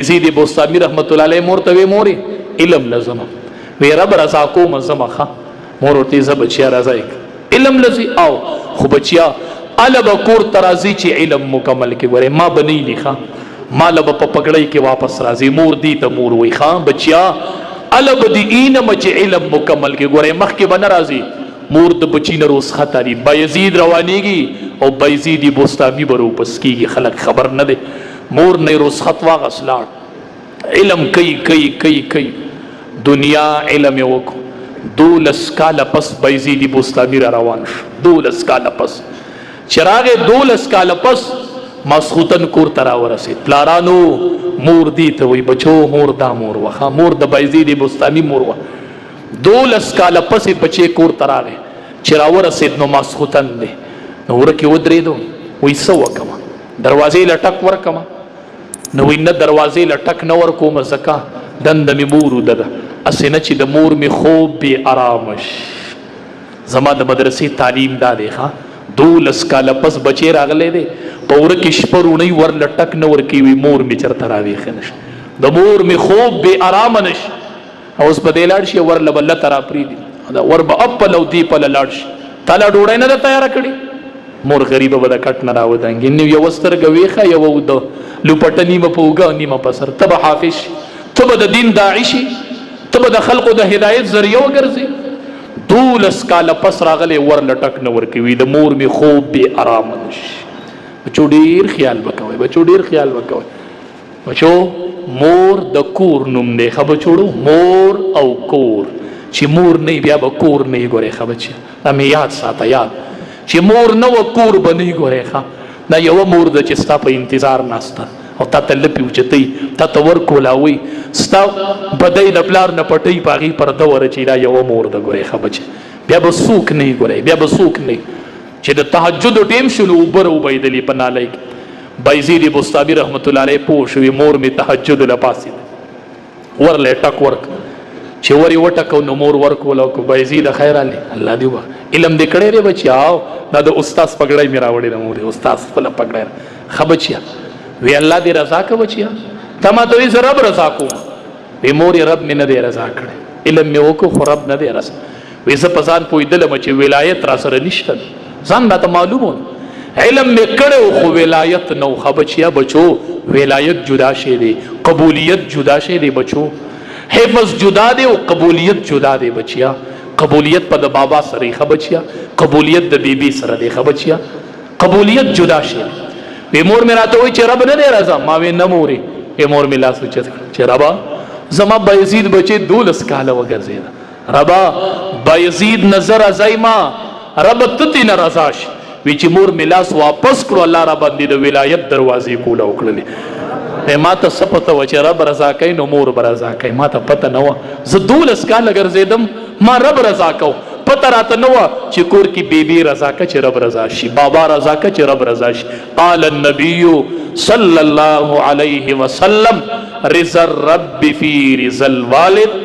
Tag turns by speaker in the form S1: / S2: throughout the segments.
S1: سیدی بوستامی رحمت الله علیه مور ته وی موري علم لازم وی رب رضا کو مزمخه مور ورته ز بچیا راځي علم لذي او خو بچیا الب کور ترازی چې علم مکمل کې وره ما بنی لیکه مال په پکړی کې واپس راځي مور دی ته مور وی خان بچیا الب دی اینه مچ علم مکمل کې وره مخ کې بن راځي مور د بچی نه روز خطرې بایزید روانيږي او بایزید بوستامی برو پس کیږي خلک خبر نه دي مور نه روز خطوا غسلاړ علم کئی دنیا علم وکو دولس کال پس بایزید بوستامی را روان شو دولس کال پس چراغ دولس کال پس مسخوتن کور ترا ورسید پلارانو مور دی ته وی بچو مور دا مور وخا مور د بایزید بوستامی مور و دولس کال پس بچے کور تراغه چرا ورسید نو مسخوتن دی نو ورکی ودریدو وی سو کما دروازې لټک ورکما نو وینه دروازې لټک نو ور کوم زکا دند می مور دد اسنه چې د مور می خوب به آرامش زما د مدرسې تعلیم دا دی ها دولس کال پس بچی راغله دی پور کې شپرونی ور لټک نو ور کی وی مور می چرته راوي خنش د مور می خوب به آرام نش اوس په دلاړ شي ور لبل ترا پری دی دا ور به اپ لو دی په لاړ شي تاله ډوړای نه تیار کړی مور غریبه بده کټ نه راودانګ نو یو ستر غويخه یو د لوپټنی مپوګا نیمه پسر تب حافظ تب د دین داعی شي تب د خلقو د هدایت ذریعہ وګرځي دولس کال پس راغله ور لټک نه ور کوي د مور می خوب به آرام نش بچو ډیر خیال وکوي بچو ډیر خیال وکوي بچو مور د کور نوم دی خو بچوړو مور او کور چې مور نه بیا به کور نه ګوري خو بچي دا می یاد ساته یاد چې مور نو کور بنی ګوري ښا دا یو مور د چې ستا په انتظار ناسته او تا ته لپی وچتي تا ته ور کولاوي ستا بدای د پلار نه پټي پاغي پر د ور چې دا یو مور د ګوري ښا بچي بیا به سوک نه ګوري بیا به سوک نه چې د تهجد ټیم شلو وبر وبیدلی پنالای بایزید بوستامی رحمت الله علیه پوښوي مور می تهجد لپاسید ور لټک ورک چې وری وټکو نو مور ورکول او بایزید خیر علی الله دی و علم دې کړي ری بچاو دا د استاد پګړای میرا وړي د مور استاد خپل پګړای خبچیا وی الله دې رضا کو بچیا تما ته وی رب رضا کو وی مور رب می نه دې رضا کړي علم می وکړو خو رب نه دې رضا وی ز پسان پویدل مچ ولایت را سره نشته ځان ما ته معلومون علم می کړو خو ولایت نو خبچیا بچو ولایت جدا شي دی قبولیت جدا شي دی بچو حفظ جدا دی او قبولیت جدا دی بچیا قبولیت په د بابا سره ښه بچیا قبولیت د بیبي سره دی ښه بچیا قبولیت جدا شي به مور مې راته وای چې رب نه دی رضا ما وې نه موري به مور مې لاس وچت چې ربا زما بایزید بچي دولس کاله وګرځید ربا بایزید نظر ازایما رب تتی نه رضاش وی چې مور مې لاس واپس کړو الله را باندې د ولایت دروازې کوله وکړلې ما ته سپته و چې رب رضا کوي نو مور برضا کوي ما ته پته نه و زه دولس کاله ګرځېدم ما رب رضا کو پته راته نه و چې کور کې بیبي رضا که چې رب رضا شي بابا رضا که چې رب رضا شي قال النبي صلی الله علیه وسلم رضا الرب فی رضا الوالد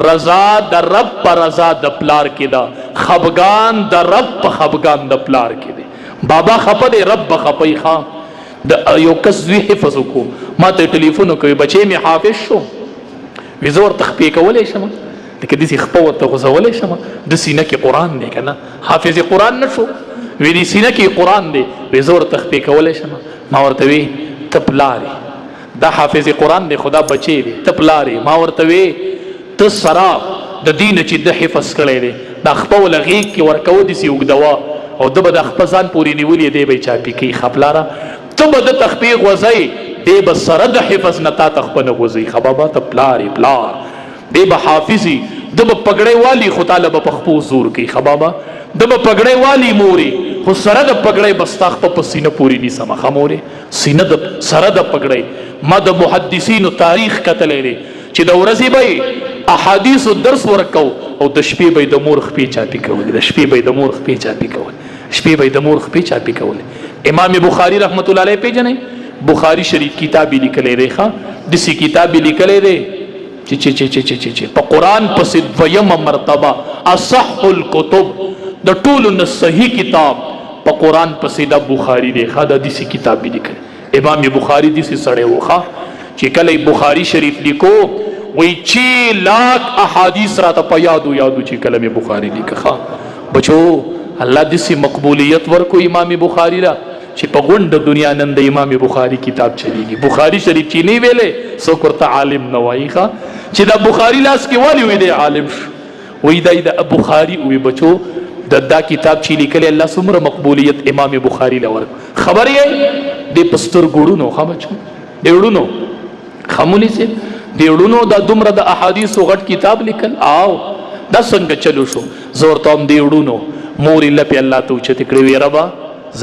S1: رضا د رب په رضا د پلار کې دا خفګان د رب په خفګان د پلار کې دی بابا خفه دی رب خفه خام د یو کس وی حفظ کو ما ته ټلیفون کوي بچي می حافظ شو وی زور تخپی کولې شم لکه دې خپو ته غوځولې شم د سینه کې قران دی کنه حافظ قران نشو وی دې سینه کې قران دی وی زور تخپی کولې شم ما ورته وی تپلاري دا حافظ قران دی خدا بچي دی تپلاري ما ورته وی ته سرا د دین چې د حفظ کړي دی دا خپو لغي کې ورکو دي سی وګدوا او د بد خپزان پوری نیولې دی به چاپی کې خپلارا تب د تخفیق وزي دی بسره د حفظ نتا تخپنه وزي خبابا ته پلاری پلار دی به حافظي د پګړې والی خو طالب په خپو زور کوي خبابا د پګړې والی موري خو سره د پګړې بستاخ په سینه پوری ني سم خموري سینه د سره د پګړې ما د محدثینو تاریخ کتلې لري چې د ورځې به احادیث درس ورکو او د شپې به د مور خپې چاپی کول د شپې به د مور خپې چاپی کول شپې به د مور خپې چاپی کول امام بخاری رحمت الله علیه پیجنې بخاری شریف کتاب لیکلې دی ښا د سی کتاب لیکلې دی چې په قران پس دویمه مرتبه اصح الكتب د ټولو صحیح کتاب په قران پس د بخاری دی ښا د سی کتاب لیکل امام بخاری د سی سړی وخا چې کله بخاری شریف لیکو وی 6 लाख احادیث را ته په یادو چې کله می بخاری لیکه. بچو الله دې مقبولیت ورکو امام بخاری را چې په غونډه دنیا نن د امام بخاری کتاب چلیږي. بخاری شریف چې نه ویلې سو کرته عالم نه وایي چې دا بخاری لاس کې والی وي دی عالم وی د بخاری وی. بچو دا کتاب چې لیکل الله څومره مقبولیت امام بخاری لور خبر یې د پستر ګړونو خبرچو دیوړونو خمولي سي دیوړونو دا دومره د احادیث غټ کتاب لیکل آو دا څنګه چلو شو زور تام دیوړونو مور الله په الله ته چته کړی وی ربا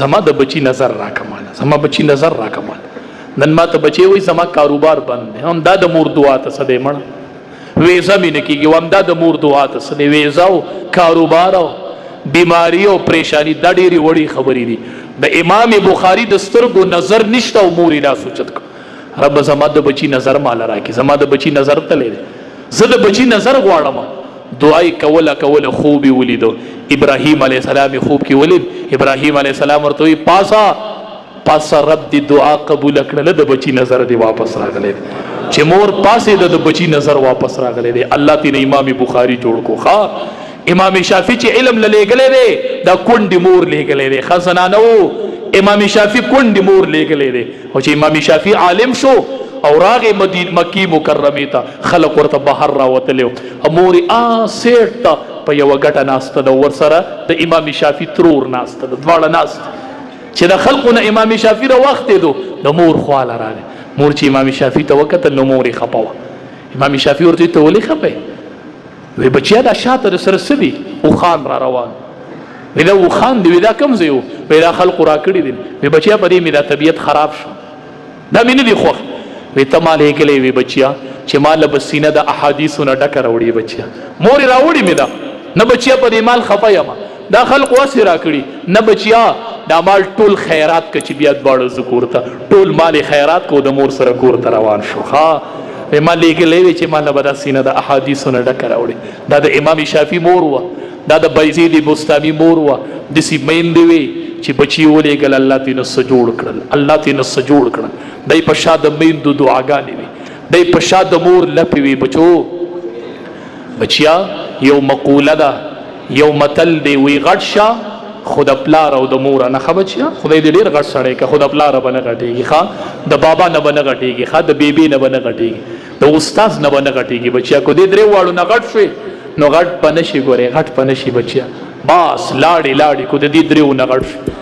S1: زما د بچی نظر را کمال زما بچی نظر را کمال نن ما ته بچي وي زما کاروبار بند هم دا د مور دعا ته سده مړ وی زمين کیږي هم دا د مور دعا ته سده وی زاو کاروبار او بیماری او پریشانی دا ډېری وړي خبرې دي. د امام بخاری د سترګو نظر نشته او مور لا سوچت رب زما د بچی نظر مال راکې زما د بچی نظر تلې زه د بچی نظر غواړم. دعای کوله خوب ولیدو ابراهیم علیه السلام خوب کې ولید ابراهیم علیه السلام ورته پاسا رب دی دعا قبول کړل د بچی نظر دی واپس راغلی چې مور پاسې د بچی نظر واپس راغلی دی. الله تینا امام بخاری جوړ کو. امام شافعی چې علم لګلې دی دا کونډي مور لګلې دی خزانانو امام شافعی کونډي مور لګلې دی او چې امام شافعی عالم شو او راغه مدینه مکی مکرمه ته خلق ورته بهر راوتلو اموري سیټ ته په یو غټه ناسته د ور سره د امام شافعی ترور ناسته د دواړه ناسته چې د خلقونه امام شافعی را وخت دو د مور خواله راغله مور چې امام شافعی ته وکتل نو مور خپاوه. امام شافعی ورته ته ولي خپه وی بچیا دا شاته سره سدي او خان را روان وی دا او خان دی وی دا کم زیو وی دا خلق را کړی دي وی بچیا په دې میرا طبیعت خراب شو دا مینه دی خو وی تماله کېلې وی بچیا چې مال بسینه د احادیثونو ډکه راوړي بچیا مور راوړي می دا نه بچیا په دې مال خپایم دا خلق واسه را کړی نه بچیا دا مال ټول خیرات کچ بیا دواړو ذکر ته ټول مال خیرات کو د مور سره کور ته روان شو. ما لګلې چې مال بدا سینه د احادیثونو ډکه راوړي دا د امام شافعی مور و دا د بایزید بستامی مور و د سی مین دی وی چې بچي ولېګل الله تینو سجوړ کړل الله تینو سجوړ کړل دای په شاد مین د دعاګانې وی دای په شاد مور لپی وی. بچو بچیا یو مقوله ده یو متل دی وی غټشا خود پلار او د مور نه خبچیا خدای دې ډیر غټ سړی که خود پلار بنه غټيږي د بابا نه بنه غټيږي د بیبي نه بنه غټيږي د استاد نه بنه غټيږي. بچیا کو دې درې واړو نه غټ شي نو غټ پنشي ګوره غټ پنشي بچیا باس لاړې کو دې درې و نه غټ